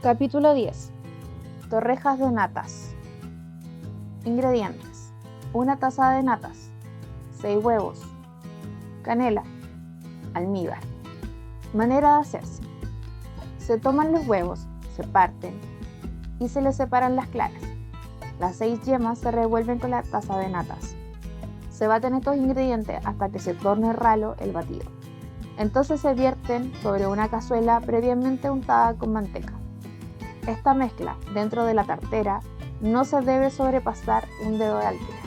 Capítulo 10. Torrejas de natas. Ingredientes: 1 taza de natas, 6 huevos, canela, almíbar. Manera de hacerse: se toman los huevos, se parten y se les separan las claras. Las 6 yemas se revuelven con la taza de natas. Se baten estos ingredientes hasta que se torne ralo el batido. Entonces se vierten sobre una cazuela previamente untada con manteca. Esta mezcla dentro de la tartera no se debe sobrepasar un dedo de altura.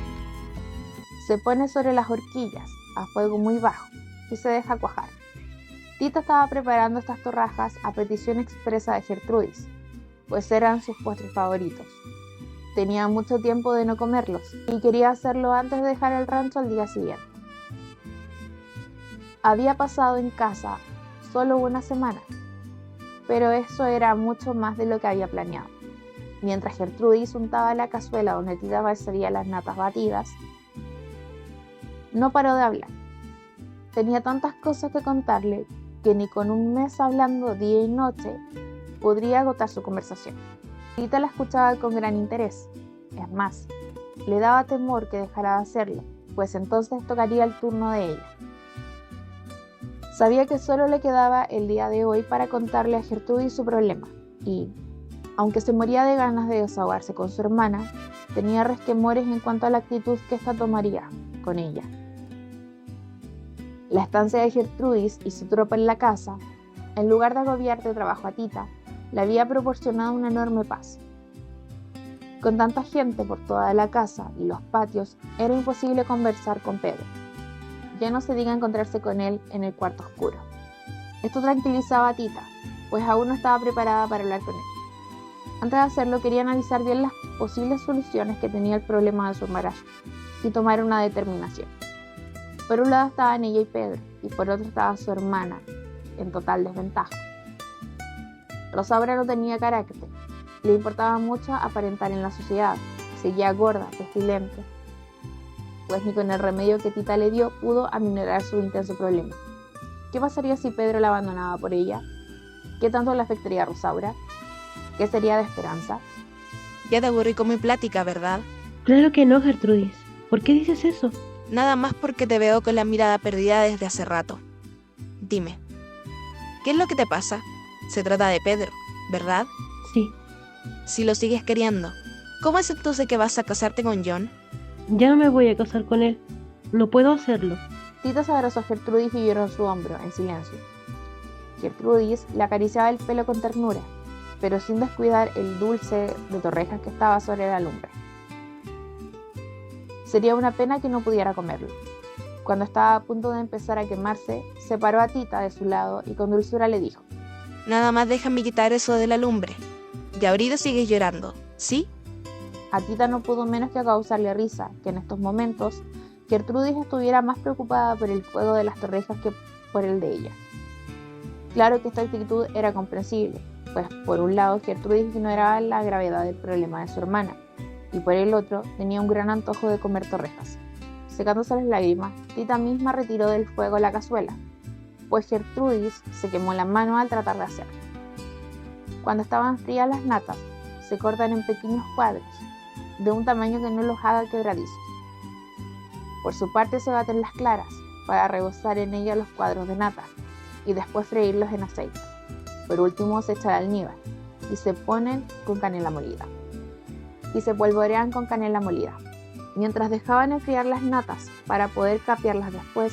Se pone sobre las horquillas a fuego muy bajo y se deja cuajar. Tita estaba preparando estas torrajas a petición expresa de Gertrudis, pues eran sus postres favoritos. Tenía mucho tiempo de no comerlos y quería hacerlo antes de dejar el rancho al día siguiente. Había pasado en casa solo una semana, pero eso era mucho más de lo que había planeado. Mientras Gertrudis untaba la cazuela donde Tita versaría las natas batidas, no paró de hablar. Tenía tantas cosas que contarle que ni con un mes hablando día y noche podría agotar su conversación. Tita la escuchaba con gran interés. Es más, le daba temor que dejara de hacerlo, pues entonces tocaría el turno de ella. Sabía que solo le quedaba el día de hoy para contarle a Gertrudis su problema y, aunque se moría de ganas de desahogarse con su hermana, tenía resquemores en cuanto a la actitud que ésta tomaría con ella. La estancia de Gertrudis y su tropa en la casa, en lugar de agobiar de trabajo a Tita, le había proporcionado una enorme paz. Con tanta gente por toda la casa y los patios, era imposible conversar con Pedro. Ya no se diga encontrarse con él en el cuarto oscuro. Esto tranquilizaba a Tita, pues aún no estaba preparada para hablar con él. Antes de hacerlo, quería analizar bien las posibles soluciones que tenía el problema de su embarazo y tomar una determinación. Por un lado estaban ella y Pedro, y por otro estaba su hermana, en total desventaja. Rosaura no tenía carácter, le importaba mucho aparentar en la sociedad, seguía gorda, pestilente, pues ni con el remedio que Tita le dio pudo aminorar su intenso problema. ¿Qué pasaría si Pedro la abandonaba por ella? ¿Qué tanto le afectaría a Rosaura? ¿Qué sería de Esperanza? Ya te aburrí con mi plática, ¿verdad? Claro que no, Gertrudis. ¿Por qué dices eso? Nada más porque te veo con la mirada perdida desde hace rato. Dime, ¿qué es lo que te pasa? Se trata de Pedro, ¿verdad? Sí, Si lo sigues queriendo, ¿cómo es entonces que vas a casarte con John? ya no me voy a casar con él. No puedo hacerlo. Tita se abrazó a Gertrudis y lloró en su hombro, en silencio. Gertrudis le acariciaba el pelo con ternura, pero sin descuidar el dulce de torrejas que estaba sobre la lumbre. Sería una pena que no pudiera comerlo. Cuando estaba a punto de empezar a quemarse, separó a Tita de su lado y con dulzura le dijo: Nada más déjame quitar eso de la lumbre. Y ahorita sigues llorando, ¿sí? A Tita no pudo menos que causarle risa que en estos momentos Gertrudis estuviera más preocupada por el fuego de las torrejas que por el de ella. Claro que esta actitud era comprensible, pues por un lado Gertrudis ignoraba la gravedad del problema de su hermana, y por el otro tenía un gran antojo de comer torrejas. Secándose las lágrimas, Tita misma retiró del fuego la cazuela, pues Gertrudis se quemó la mano al tratar de hacerlo. Cuando estaban frías las natas, se cortan en pequeños cuadros, de un tamaño que no los haga quebradizos. Por su parte se baten las claras, para rebozar en ellas los cuadros de nata, y después freírlos en aceite. Por último se echa el almíbar, y se ponen con canela molida. Y se polvorean con canela molida. Mientras dejaban enfriar las natas para poder capearlas después,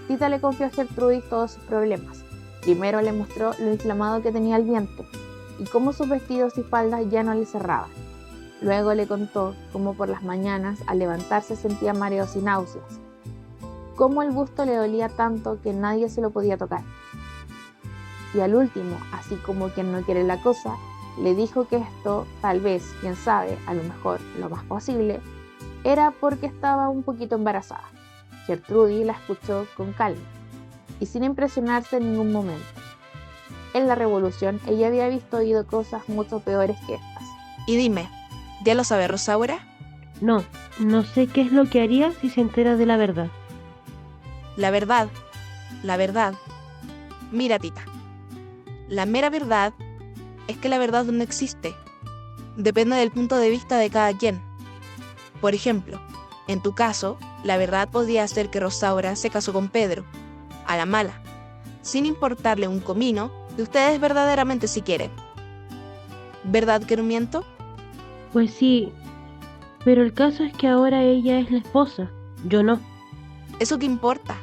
Tita le confió a Gertrudis todos sus problemas. Primero le mostró lo inflamado que tenía el vientre y cómo sus vestidos y faldas ya no le cerraban. Luego le contó cómo por las mañanas al levantarse sentía mareos y náuseas, cómo el busto le dolía tanto que nadie se lo podía tocar. Y al último, así como quien no quiere la cosa, le dijo que esto, tal vez, quién sabe, a lo mejor, lo más posible, era porque estaba un poquito embarazada. Gertrudis la escuchó con calma y sin impresionarse en ningún momento. En la revolución ella había visto y oído cosas mucho peores que estas. Y dime, ¿ya lo sabe Rosaura? No sé qué es lo que haría si se entera de la verdad. La verdad. Mira, Tita, la mera verdad es que la verdad no existe. Depende del punto de vista de cada quien. Por ejemplo, en tu caso, la verdad podría ser que Rosaura se casó con Pedro, a la mala, sin importarle un comino de ustedes verdaderamente si quieren. ¿Verdad que no miento? Pues sí, pero el caso es que ahora ella es la esposa, yo no. ¿Eso qué importa?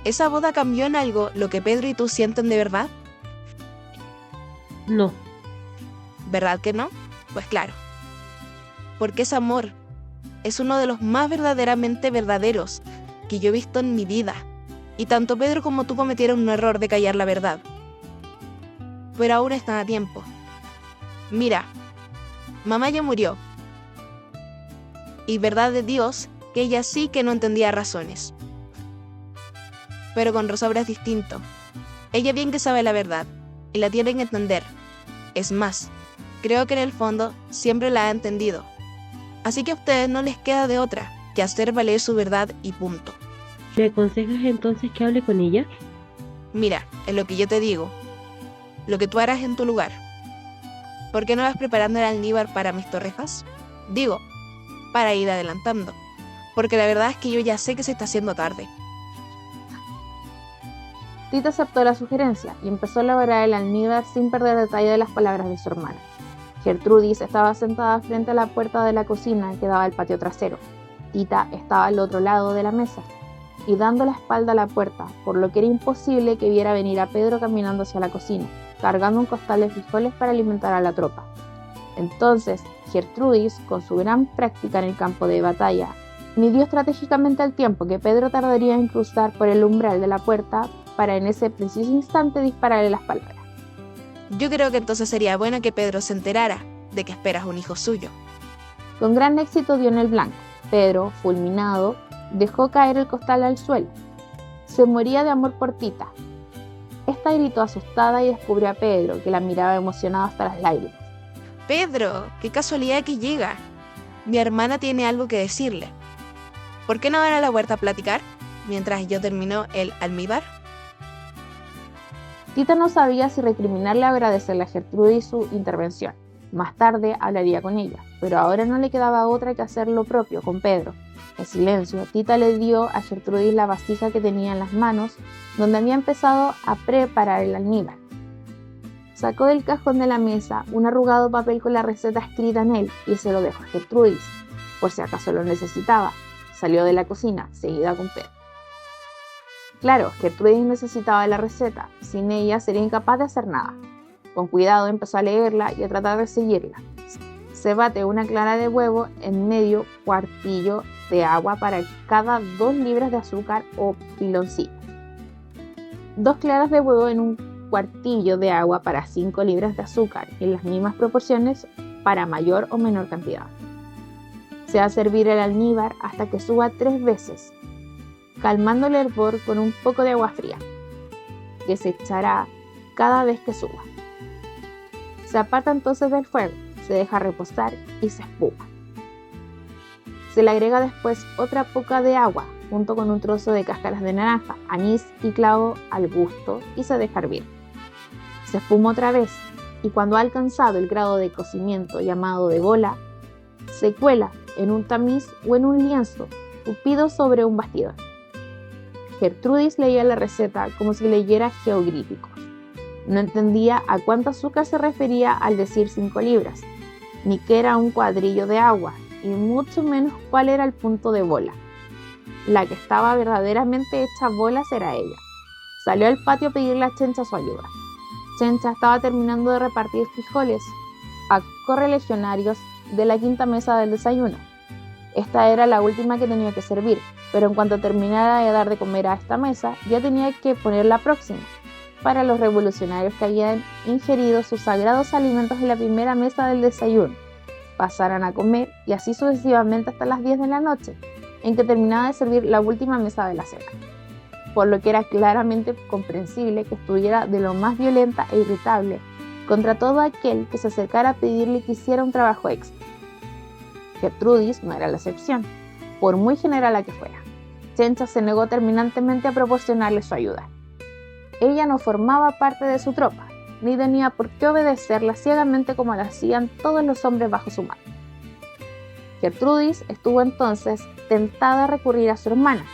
¿Esa boda cambió en algo lo que Pedro y tú sienten de verdad? No, ¿Verdad que no? Pues claro. Porque es amor. Es uno de los más verdaderamente verdaderos que yo he visto en mi vida. Y tanto Pedro como tú cometieron un error de callar la verdad. Pero aún están a tiempo. Mira, mamá ya murió. Y verdad de Dios que ella sí que no entendía razones. Pero con Rosaura es distinto. Ella bien que sabe la verdad y la tiene que entender. Es más, creo que en el fondo siempre la ha entendido. Así que a ustedes no les queda de otra que hacer valer su verdad y punto. ¿me aconsejas entonces que hable con ella? Mira, es lo que yo te digo, lo que tú harás en tu lugar. ¿Por qué no vas preparando el almíbar para mis torrejas? Digo, para ir adelantando, porque la verdad es que yo ya sé que se está haciendo tarde. Tita aceptó la sugerencia y empezó a elaborar el almíbar sin perder detalle de las palabras de su hermana. Gertrudis estaba sentada frente a la puerta de la cocina que daba al patio trasero. Tita estaba al otro lado de la mesa y dando la espalda a la puerta, por lo que era imposible que viera venir a Pedro caminando hacia la cocina, cargando un costal de frijoles para alimentar a la tropa. Entonces, Gertrudis, con su gran práctica en el campo de batalla, midió estratégicamente el tiempo que Pedro tardaría en cruzar por el umbral de la puerta para en ese preciso instante dispararle las palabras. Yo creo que entonces sería bueno que Pedro se enterara de que esperas un hijo suyo. Con gran éxito dio en el blanco. Pedro, fulminado, dejó caer el costal al suelo. Se moría de amor por Tita. Esta gritó asustada y descubrió a Pedro, que la miraba emocionado hasta las lágrimas. Pedro, qué casualidad que llega. Mi hermana tiene algo que decirle. ¿Por qué no van a la huerta a platicar mientras yo termino el almíbar? Tita no sabía si recriminarle o agradecerle a Gertrudis su intervención. Más tarde hablaría con ella, pero ahora no le quedaba otra que hacer lo propio con Pedro. En silencio, Tita le dio a Gertrudis la vasija que tenía en las manos, donde había empezado a preparar el almíbar. Sacó del cajón de la mesa un arrugado papel con la receta escrita en él y se lo dejó a Gertrudis, por si acaso lo necesitaba. Salió de la cocina, seguida con Pedro. Claro, Gertrudis necesitaba la receta, sin ella sería incapaz de hacer nada. Con cuidado empezó a leerla y a tratar de seguirla. Se bate una clara de huevo en medio cuartillo de agua para cada 2 libras de azúcar o piloncillo. 2 claras de huevo en un cuartillo de agua para 5 libras de azúcar, en las mismas proporciones para mayor o menor cantidad. Se va a servir el almíbar hasta que suba 3 veces, calmando el hervor con un poco de agua fría, que se echará cada vez que suba. Se aparta entonces del fuego, se deja reposar y se espuma. Se le agrega después otra poca de agua, junto con un trozo de cáscaras de naranja, anís y clavo al gusto y se deja hervir. Se espuma otra vez y cuando ha alcanzado el grado de cocimiento llamado de bola, se cuela en un tamiz o en un lienzo tupido sobre un bastidor. Gertrudis leía la receta como si leyera geográficos. No entendía a cuánto azúcar se refería al decir 5 libras, ni qué era un cuadrillo de agua, y mucho menos cuál era el punto de bola. La que estaba verdaderamente hecha bolas era ella. Salió al patio a pedirle a Chencha su ayuda. Chencha estaba terminando de repartir frijoles a correligionarios de la quinta mesa del desayuno. Esta era la última que tenía que servir, pero en cuanto terminara de dar de comer a esta mesa, ya tenía que poner la próxima, para los revolucionarios que habían ingerido sus sagrados alimentos en la primera mesa del desayuno, pasaran a comer y así sucesivamente hasta las 10 de la noche, en que terminaba de servir la última mesa de la cena, por lo que era claramente comprensible que estuviera de lo más violenta e irritable contra todo aquel que se acercara a pedirle que hiciera un trabajo extra. Gertrudis no era la excepción, por muy general a que fuera. Chencha se negó terminantemente a proporcionarle su ayuda. Ella no formaba parte de su tropa, ni tenía por qué obedecerla ciegamente como lo hacían todos los hombres bajo su mano. Gertrudis estuvo entonces tentada a recurrir a su hermana,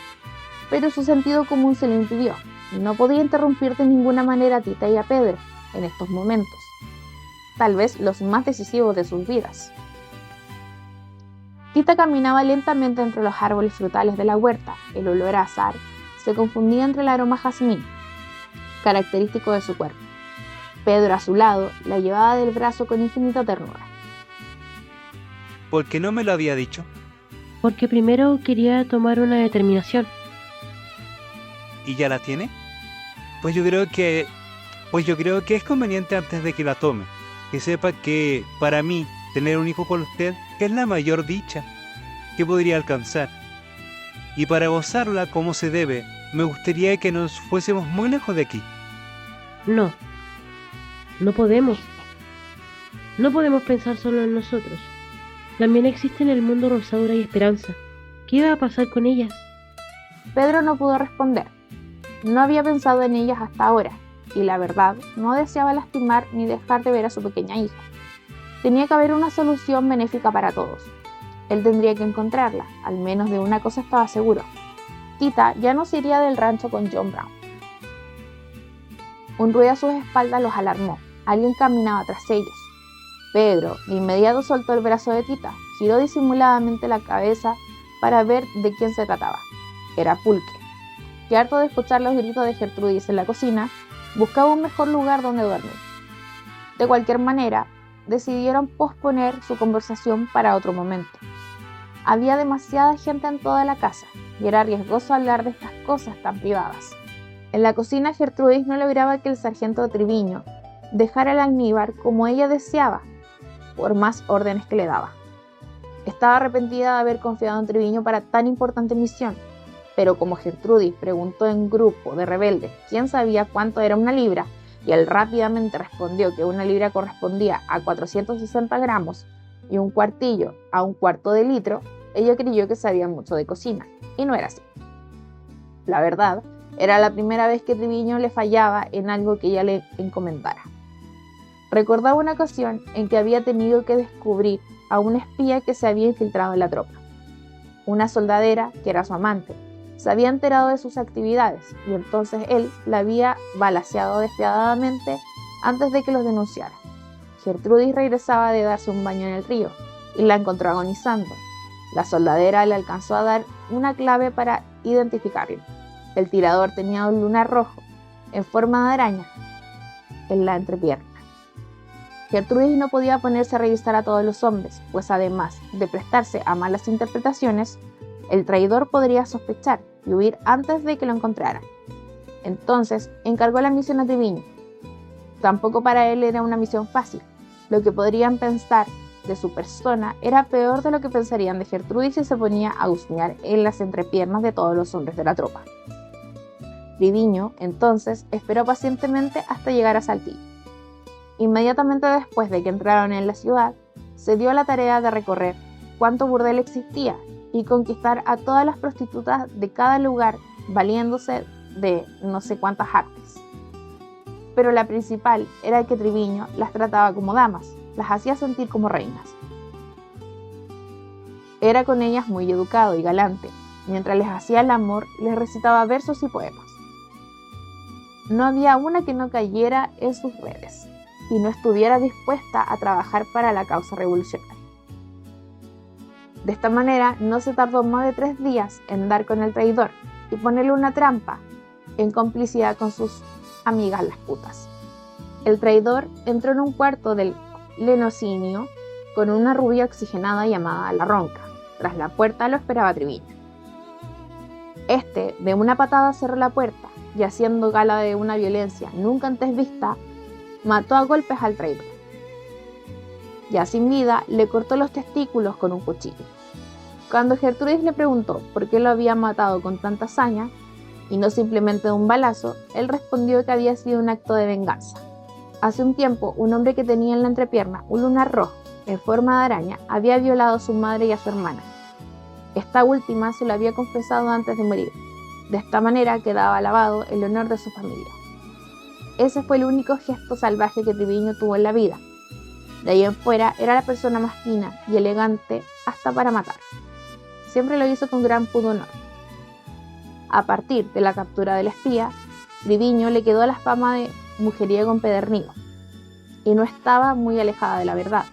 pero su sentido común se lo impidió. No podía interrumpir de ninguna manera a Tita y a Pedro en estos momentos, tal vez los más decisivos de sus vidas. Tita caminaba lentamente entre los árboles frutales de la huerta. El olor a azahar se confundía entre el aroma a jazmín, característico de su cuerpo. Pedro, a su lado, la llevaba del brazo con infinita ternura. ¿Por qué no me lo había dicho? Porque primero quería tomar una determinación. ¿Y ya la tiene? Pues yo creo que es conveniente antes de que la tome, que sepa que para mí tener un hijo con usted es la mayor dicha que podría alcanzar. Y para gozarla como se debe, me gustaría que nos fuésemos muy lejos de aquí. No, no podemos. No podemos pensar solo en nosotros. También existe en el mundo Rosaura y Esperanza. ¿Qué va a pasar con ellas? Pedro no pudo responder. No había pensado en ellas hasta ahora, y la verdad, no deseaba lastimar ni dejar de ver a su pequeña hija. Tenía que haber una solución benéfica para todos. Él tendría que encontrarla, al menos de una cosa estaba seguro. Tita ya no se iría del rancho con John Brown. Un ruido a sus espaldas los alarmó. Alguien caminaba tras ellos. Pedro de inmediato soltó el brazo de Tita, giró disimuladamente la cabeza para ver de quién se trataba. Era Pulque, que harto de escuchar los gritos de Gertrudis en la cocina, buscaba un mejor lugar donde dormir. De cualquier manera, decidieron posponer su conversación para otro momento. Había demasiada gente en toda la casa y era riesgoso hablar de estas cosas tan privadas. En la cocina, Gertrudis no lograba que el sargento Triviño dejara el almíbar como ella deseaba, por más órdenes que le daba. Estaba arrepentida de haber confiado en Triviño para tan importante misión, pero como Gertrudis preguntó en grupo de rebeldes quién sabía cuánto era una libra, y él rápidamente respondió que una libra correspondía a 460 gramos y un cuartillo a un cuarto de litro, ella creyó que sabía mucho de cocina, y no era así. La verdad, era la primera vez que Triviño le fallaba en algo que ella le encomendara. Recordaba una ocasión en que había tenido que descubrir a un espía que se había infiltrado en la tropa. Una soldadera, que era su amante, se había enterado de sus actividades y entonces él la había balaceado despiadadamente antes de que los denunciara. Gertrudis regresaba de darse un baño en el río y la encontró agonizando. La soldadera le alcanzó a dar una clave para identificarlo. El tirador tenía un lunar rojo en forma de araña en la entrepierna. Gertrudis no podía ponerse a revisar a todos los hombres, pues además de prestarse a malas interpretaciones, el traidor podría sospechar y huir antes de que lo encontraran. Entonces encargó la misión a Triviño. Tampoco para él era una misión fácil. Lo que podrían pensar de su persona era peor de lo que pensarían de Gertrudis si se ponía a husmear en las entrepiernas de todos los hombres de la tropa. Triviño, entonces, esperó pacientemente hasta llegar a Saltillo. Inmediatamente después de que entraron en la ciudad, se dio a la tarea de recorrer cuánto burdel existía y conquistar a todas las prostitutas de cada lugar valiéndose de no sé cuántas artes. Pero la principal era que Triviño las trataba como damas, las hacía sentir como reinas. Era con ellas muy educado y galante. Mientras les hacía el amor, les recitaba versos y poemas. No había una que no cayera en sus redes y no estuviera dispuesta a trabajar para la causa revolucionaria. De esta manera, no se tardó más de 3 días en dar con el traidor y ponerle una trampa en complicidad con sus amigas las putas. El traidor entró en un cuarto del lenocinio con una rubia oxigenada llamada La Ronca. Tras la puerta lo esperaba Triviño. Este, de una patada, cerró la puerta y, haciendo gala de una violencia nunca antes vista, mató a golpes al traidor. Ya sin vida, le cortó los testículos con un cuchillo. Cuando Gertrudis le preguntó por qué lo había matado con tanta hazaña, y no simplemente de un balazo, él respondió que había sido un acto de venganza. Hace un tiempo, un hombre que tenía en la entrepierna un lunar rojo en forma de araña había violado a su madre y a su hermana. Esta última se lo había confesado antes de morir. De esta manera quedaba alabado el honor de su familia. Ese fue el único gesto salvaje que Triviño tuvo en la vida. De ahí en fuera era la persona más fina y elegante hasta para matar. Siempre lo hizo con gran pundonor. A partir de la captura del espía, Triviño le quedó la fama de mujeriego empedernido y no estaba muy alejada de la verdad.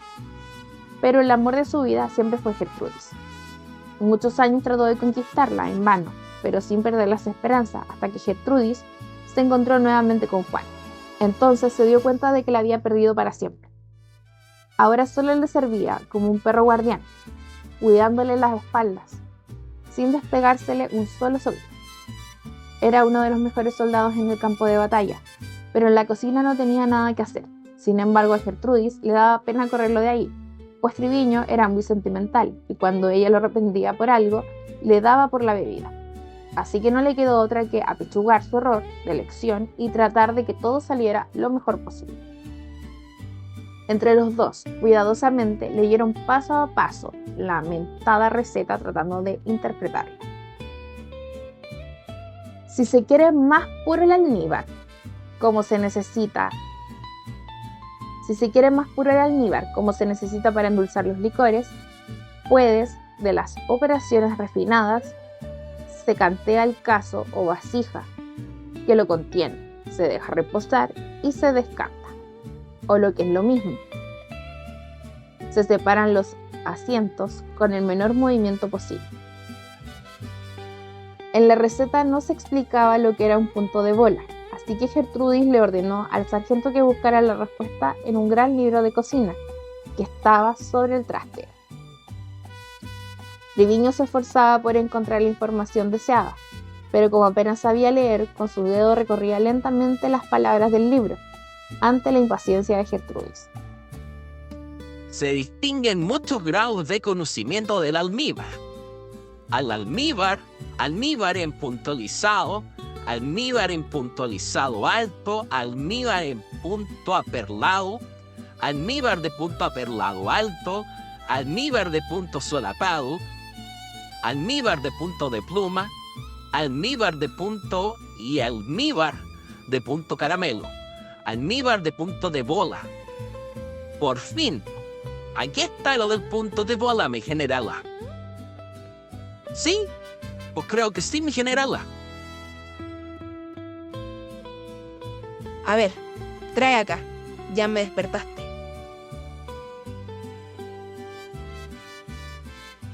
Pero el amor de su vida siempre fue Gertrudis. Muchos años trató de conquistarla en vano, pero sin perder las esperanzas, hasta que Gertrudis se encontró nuevamente con Juan. Entonces se dio cuenta de que la había perdido para siempre. Ahora solo le servía como un perro guardián, cuidándole las espaldas, sin despegársele un solo segundo. Era uno de los mejores soldados en el campo de batalla, pero en la cocina no tenía nada que hacer. Sin embargo, a Gertrudis le daba pena correrlo de ahí, pues Triviño era muy sentimental y cuando ella lo arrepentía por algo, le daba por la bebida. Así que no le quedó otra que apechugar su error de elección y tratar de que todo saliera lo mejor posible. Entre los dos, cuidadosamente, leyeron paso a paso la mentada receta tratando de interpretarla. Si se quiere más puro el almíbar, como se necesita para endulzar los licores, puedes, de las operaciones refinadas, se cantea el cazo o vasija que lo contiene, se deja reposar y se descanta. O lo que es lo mismo, se separan los asientos con el menor movimiento posible. En la receta no se explicaba lo que era un punto de bola, así que Gertrudis le ordenó al sargento que buscara la respuesta en un gran libro de cocina que estaba sobre el trastero. Triviño se esforzaba por encontrar la información deseada, pero como apenas sabía leer, con su dedo recorría lentamente las palabras del libro, ante la impaciencia de Gertrudis. Se distinguen muchos grados de conocimiento del almíbar. Al almíbar en puntualizado, almíbar en puntualizado alto, almíbar en punto aperlado, almíbar de punto aperlado alto, almíbar de punto solapado, almíbar de punto de pluma, almíbar de punto y almíbar de punto caramelo, almíbar de punto de bola. Por fin, aquí está lo del punto de bola, mi generala. ¿Sí? Pues creo que sí, mi generala. A ver, trae acá. Ya me despertaste.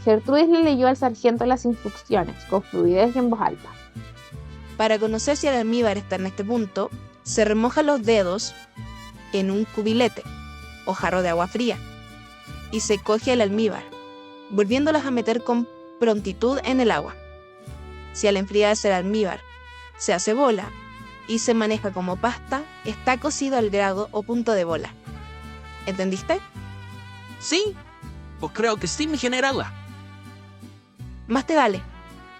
Gertrudis le leyó al sargento las instrucciones, con fluidez y en voz alta. Para conocer si el almíbar está en este punto, se remoja los dedos en un cubilete o jarro de agua fría y se coge el almíbar, volviéndolas a meter con prontitud en el agua. Si al enfriarse el almíbar se hace bola y se maneja como pasta, está cocido al grado o punto de bola. ¿Entendiste? ¿Sí? Pues creo que sí, mi generala. Más te vale,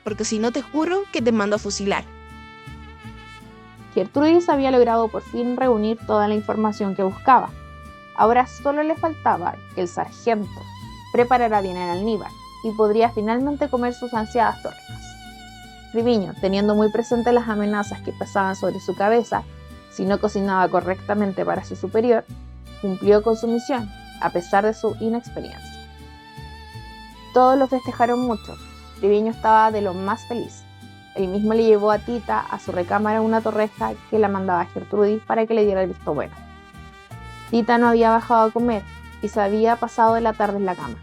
porque si no te juro que te mando a fusilar. Gertrudis había logrado por fin reunir toda la información que buscaba. Ahora solo le faltaba que el sargento preparara bien el almíbar y podría finalmente comer sus ansiadas tortas. Triviño, teniendo muy presente las amenazas que pesaban sobre su cabeza si no cocinaba correctamente para su superior, cumplió con su misión, a pesar de su inexperiencia. Todos lo festejaron mucho. Triviño estaba de lo más feliz. Él mismo le llevó a Tita a su recámara una torreja que la mandaba a Gertrudis para que le diera el visto bueno. Tita no había bajado a comer y se había pasado la tarde en la cama.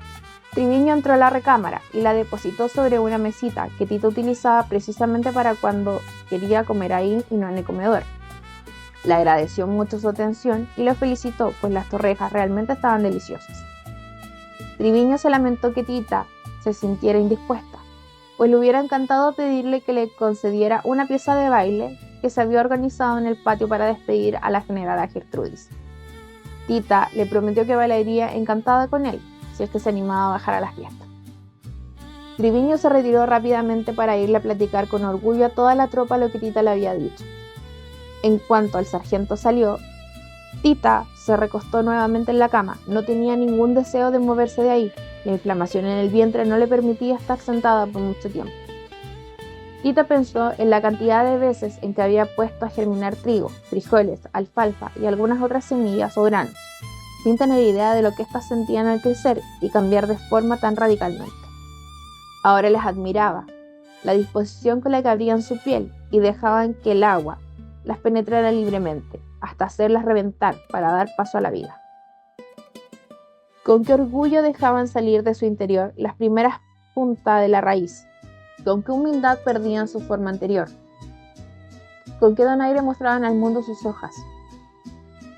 Triviño entró a la recámara y la depositó sobre una mesita que Tita utilizaba precisamente para cuando quería comer ahí y no en el comedor. Le agradeció mucho su atención y lo felicitó, pues las torrejas realmente estaban deliciosas. Triviño se lamentó que Tita se sintiera indispuesta, pues le hubiera encantado pedirle que le concediera una pieza de baile que se había organizado en el patio para despedir a la generala Gertrudis. Tita le prometió que bailaría encantada con él, si es que se animaba a bajar a la fiesta. Triviño se retiró rápidamente para irle a platicar con orgullo a toda la tropa lo que Tita le había dicho. En cuanto el sargento salió, Tita se recostó nuevamente en la cama. No tenía ningún deseo de moverse de ahí. La inflamación en el vientre no le permitía estar sentada por mucho tiempo. Tita pensó en la cantidad de veces en que había puesto a germinar trigo, frijoles, alfalfa y algunas otras semillas o granos, sin tener idea de lo que éstas sentían al crecer y cambiar de forma tan radicalmente. Ahora les admiraba la disposición con la que abrían su piel y dejaban que el agua las penetrara libremente, hasta hacerlas reventar para dar paso a la vida. Con qué orgullo dejaban salir de su interior las primeras puntas de la raíz, con qué humildad perdían su forma anterior, con qué donaire mostraban al mundo sus hojas.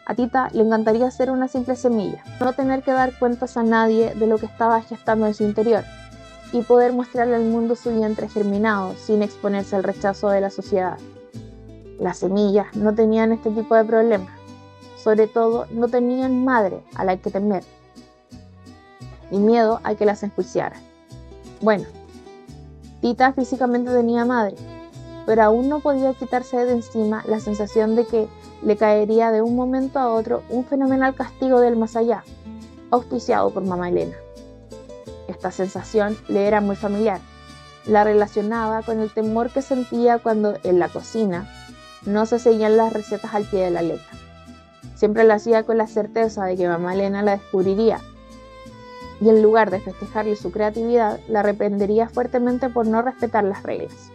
A Tita le encantaría ser una simple semilla, no tener que dar cuentas a nadie de lo que estaba gestando en su interior y poder mostrarle al mundo su vientre germinado sin exponerse al rechazo de la sociedad. Las semillas no tenían este tipo de problemas, sobre todo no tenían madre a la que temer, ni miedo a que las enjuiciaran. Bueno, Tita físicamente tenía madre, pero aún no podía quitarse de encima la sensación de que le caería de un momento a otro un fenomenal castigo del más allá, auspiciado por mamá Elena. Esta sensación le era muy familiar. La relacionaba con el temor que sentía cuando en la cocina no se seguían las recetas al pie de la letra. Siempre lo hacía con la certeza de que mamá Elena la descubriría y en lugar de festejarle su creatividad, la reprendería fuertemente por no respetar las reglas.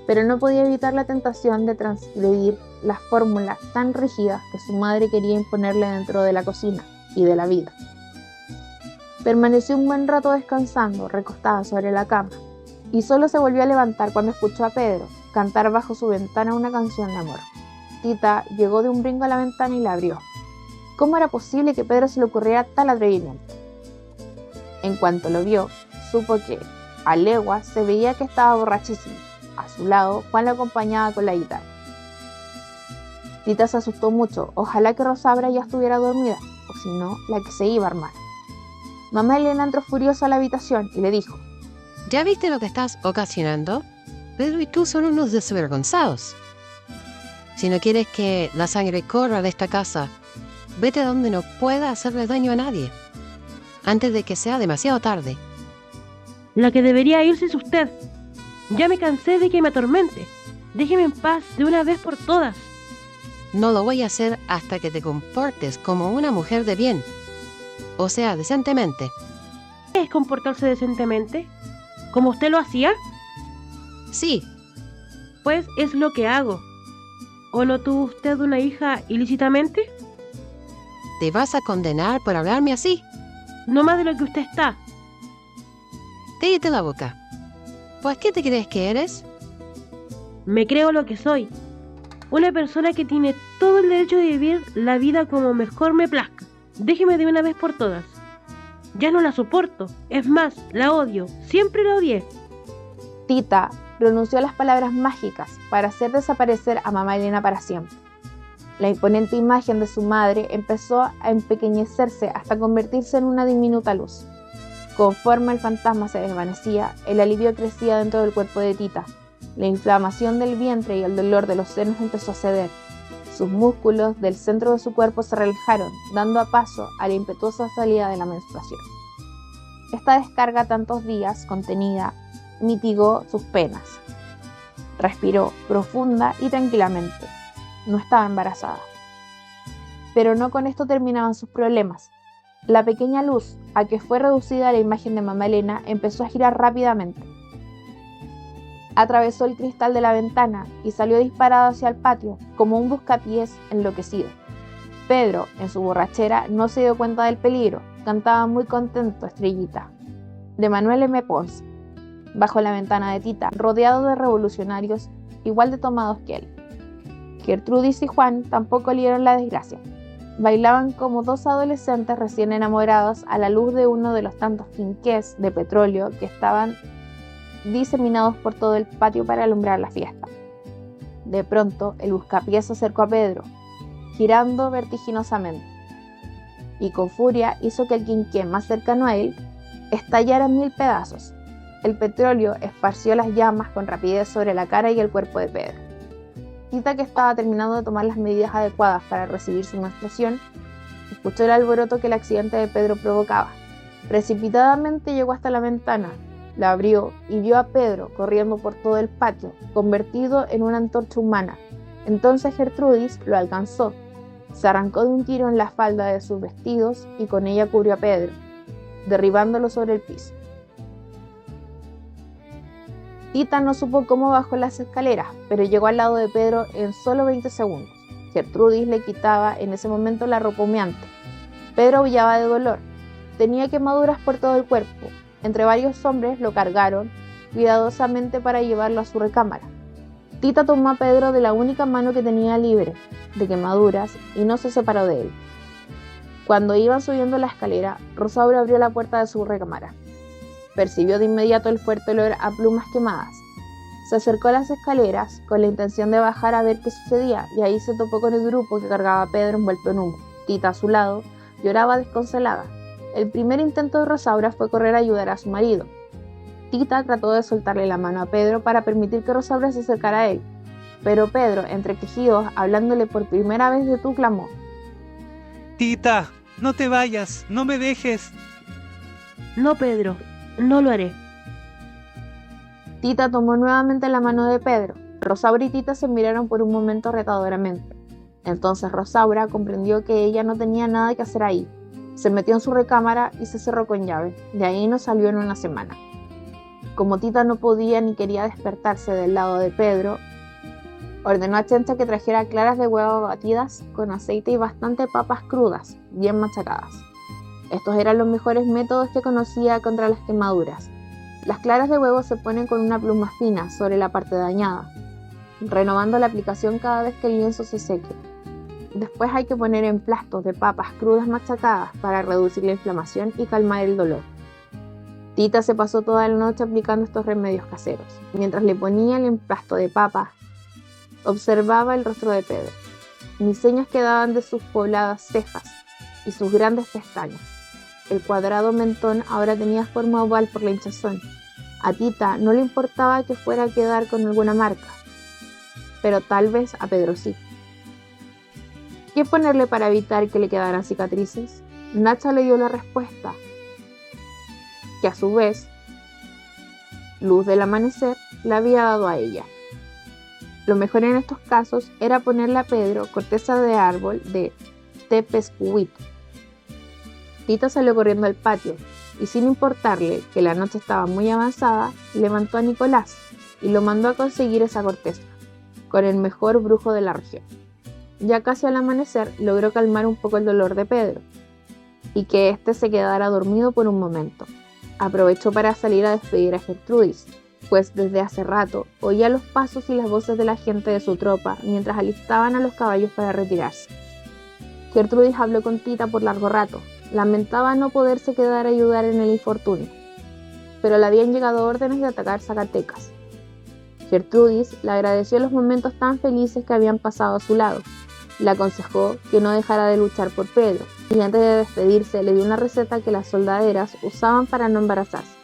Pero no podía evitar la tentación de transgredir las fórmulas tan rígidas que su madre quería imponerle dentro de la cocina y de la vida. Permaneció un buen rato descansando, recostada sobre la cama, y solo se volvió a levantar cuando escuchó a Pedro cantar bajo su ventana una canción de amor. Tita llegó de un brinco a la ventana y la abrió. ¿Cómo era posible que Pedro se le ocurriera tal atrevimiento? En cuanto lo vio, supo que, a leguas, se veía que estaba borrachísimo. A su lado, Juan la acompañaba con la guitarra. Tita se asustó mucho, ojalá que Rosabra ya estuviera dormida, o si no, la que se iba a armar. Mamá Elena entró furiosa a la habitación y le dijo: ¿Ya viste lo que estás ocasionando? Pedro y tú son unos desvergonzados. Si no quieres que la sangre corra de esta casa, vete a donde no pueda hacerle daño a nadie, antes de que sea demasiado tarde. La que debería irse es usted. Ya me cansé de que me atormente. Déjeme en paz de una vez por todas. No lo voy a hacer hasta que te comportes como una mujer de bien. O sea, decentemente. ¿Qué es comportarse decentemente? ¿Como usted lo hacía? Sí, Pues es lo que hago. ¿O no tuvo usted una hija ilícitamente? te vas a condenar por hablarme así. No más de lo que usted está. Cállate la boca. Pues, ¿qué te crees que eres? Me creo lo que soy. Una persona que tiene todo el derecho de vivir la vida como mejor me plazca. Déjeme de una vez por todas. Ya no la soporto. Es más, la odio. Siempre la odié. Tita pronunció las palabras mágicas para hacer desaparecer a mamá Elena para siempre. La imponente imagen de su madre empezó a empequeñecerse hasta convertirse en una diminuta luz. Conforme el fantasma se desvanecía, el alivio crecía dentro del cuerpo de Tita. La inflamación del vientre y el dolor de los senos empezó a ceder. Sus músculos del centro de su cuerpo se relajaron, dando paso a la impetuosa salida de la menstruación. Esta descarga tantos días contenida mitigó sus penas. Respiró profunda y tranquilamente. No estaba embarazada. Pero no con esto terminaban sus problemas. La pequeña luz a que fue reducida la imagen de mamá Elena empezó a girar rápidamente. Atravesó el cristal de la ventana y salió disparado hacia el patio como un buscapiés enloquecido. Pedro, en su borrachera, no se dio cuenta del peligro. Cantaba muy contento Estrellita, de Manuel M. Ponce, bajo la ventana de Tita, rodeado de revolucionarios igual de tomados que él. Gertrudis y Juan tampoco olieron la desgracia. Bailaban como dos adolescentes recién enamorados a la luz de uno de los tantos quinqués de petróleo que estaban diseminados por todo el patio para alumbrar la fiesta. De pronto, el buscapiés se acercó a Pedro, girando vertiginosamente, y con furia hizo que el quinqué más cercano a él estallara en 1000 pedazos. El petróleo esparció las llamas con rapidez sobre la cara y el cuerpo de Pedro. Tita, que estaba terminando de tomar las medidas adecuadas para recibir su menstruación, escuchó el alboroto que el accidente de Pedro provocaba. Precipitadamente llegó hasta la ventana, La abrió y vio a Pedro corriendo por todo el patio, convertido en una antorcha humana. Entonces Gertrudis lo alcanzó, se arrancó de un tiro en la falda de sus vestidos y con ella cubrió a Pedro, derribándolo sobre el piso. Tita no supo cómo bajó las escaleras, pero llegó al lado de Pedro en solo 20 segundos. Gertrudis le quitaba en ese momento la ropa humeante. Pedro aullaba de dolor. Tenía quemaduras por todo el cuerpo. Entre varios hombres lo cargaron cuidadosamente para llevarlo a su recámara. Tita tomó a Pedro de la única mano que tenía libre de quemaduras y no se separó de él. Cuando iban subiendo la escalera, Rosaura abrió la puerta de su recámara. Percibió de inmediato el fuerte olor a plumas quemadas. Se acercó a las escaleras con la intención de bajar a ver qué sucedía y ahí se topó con el grupo que cargaba a Pedro envuelto en humo. Tita, a su lado, lloraba desconsolada. El primer intento de Rosaura fue correr a ayudar a su marido. Tita trató de soltarle la mano a Pedro para permitir que Rosaura se acercara a él, pero Pedro, entre quejidos, hablándole por primera vez de tú, clamó: Tita, no te vayas, no me dejes. No, Pedro, no lo haré. Tita tomó nuevamente la mano de Pedro. Rosaura y Tita se miraron por un momento retadoramente. Entonces Rosaura comprendió que ella no tenía nada que hacer ahí. Se metió en su recámara y se cerró con llave. De ahí no salió en una semana. Como Tita no podía ni quería despertarse del lado de Pedro, ordenó a Chencha que trajera claras de huevo batidas con aceite y bastante papas crudas, bien machacadas. Estos eran los mejores métodos que conocía contra las quemaduras. Las claras de huevo se ponen con una pluma fina sobre la parte dañada, renovando la aplicación cada vez que el lienzo se seque. Después hay que poner emplastos de papas crudas machacadas para reducir la inflamación y calmar el dolor. Tita se pasó toda la noche aplicando estos remedios caseros. Mientras le ponía el emplasto de papas, observaba el rostro de Pedro. Ni señas quedaban de sus pobladas cejas y sus grandes pestañas. El cuadrado mentón ahora tenía forma oval por la hinchazón. A Tita no le importaba que fuera a quedar con alguna marca, pero tal vez a Pedro sí. ¿Qué ponerle para evitar que le quedaran cicatrices? Nacha le dio la respuesta, que a su vez, Luz del Amanecer le había dado a ella. Lo mejor en estos casos era ponerle a Pedro corteza de árbol de tepescuito. Tita salió corriendo al patio y, sin importarle que la noche estaba muy avanzada, levantó a Nicolás y lo mandó a conseguir esa corteza, con el mejor brujo de la región. Ya casi al amanecer logró calmar un poco el dolor de Pedro y que éste se quedara dormido por un momento. Aprovechó para salir a despedir a Gertrudis, pues desde hace rato oía los pasos y las voces de la gente de su tropa mientras alistaban a los caballos para retirarse. Gertrudis habló con Tita por largo rato. Lamentaba no poderse quedar a ayudar en el infortunio, pero le habían llegado órdenes de atacar Zacatecas. Gertrudis le agradeció los momentos tan felices que habían pasado a su lado. Le aconsejó que no dejara de luchar por Pedro, y antes de despedirse le dio una receta que las soldaderas usaban para no embarazarse.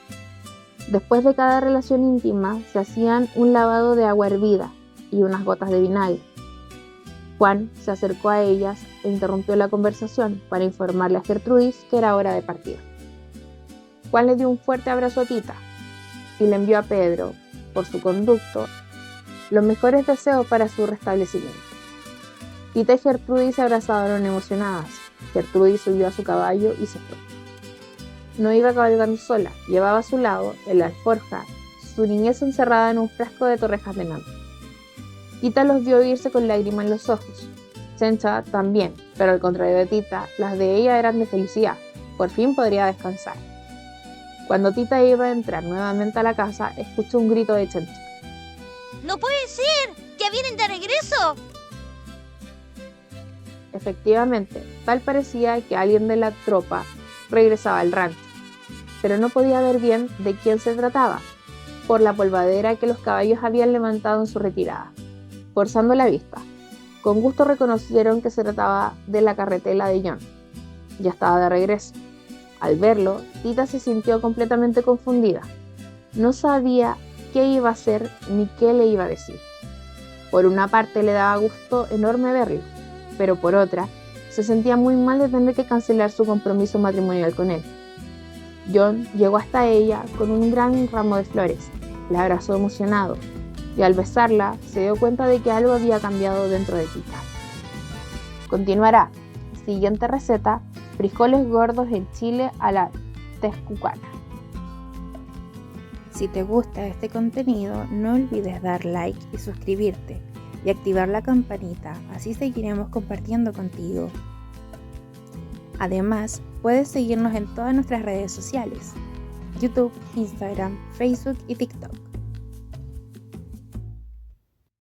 Después de cada relación íntima se hacían un lavado de agua hervida y unas gotas de vinagre. Juan se acercó a ellas e interrumpió la conversación para informarle a Gertrudis que era hora de partir. Juan le dio un fuerte abrazo a Tita y le envió a Pedro, por su conducto, los mejores deseos para su restablecimiento. Tita y Gertrudis se abrazaron emocionadas. Gertrudis subió a su caballo y se fue. No iba cabalgando sola, llevaba a su lado, en la alforja, su niñez encerrada en un frasco de torrejas de nata. Tita los vio irse con lágrimas en los ojos. Chencha también, pero al contrario de Tita, las de ella eran de felicidad. Por fin podría descansar. Cuando Tita iba a entrar nuevamente a la casa, escuchó un grito de Chencha. ¡No puede ser! ¡Ya vienen de regreso! Efectivamente, tal parecía que alguien de la tropa regresaba al rancho, pero no podía ver bien de quién se trataba, por la polvadera que los caballos habían levantado en su retirada. Forzando la vista, con gusto reconocieron que se trataba de la carretela de John. Ya estaba de regreso. Al verlo, Tita se sintió completamente confundida. No sabía qué iba a hacer ni qué le iba a decir. Por una parte le daba gusto enorme verlo, pero por otra, se sentía muy mal de tener que cancelar su compromiso matrimonial con él. John llegó hasta ella con un gran ramo de flores, la abrazó emocionado y al besarla se dio cuenta de que algo había cambiado dentro de Kika. Continuará. Siguiente receta: frijoles gordos en chile a la texcucana. Si te gusta este contenido, no olvides dar like y suscribirte y activar la campanita, así seguiremos compartiendo contigo. Además, puedes seguirnos en todas nuestras redes sociales: YouTube, Instagram, Facebook y TikTok.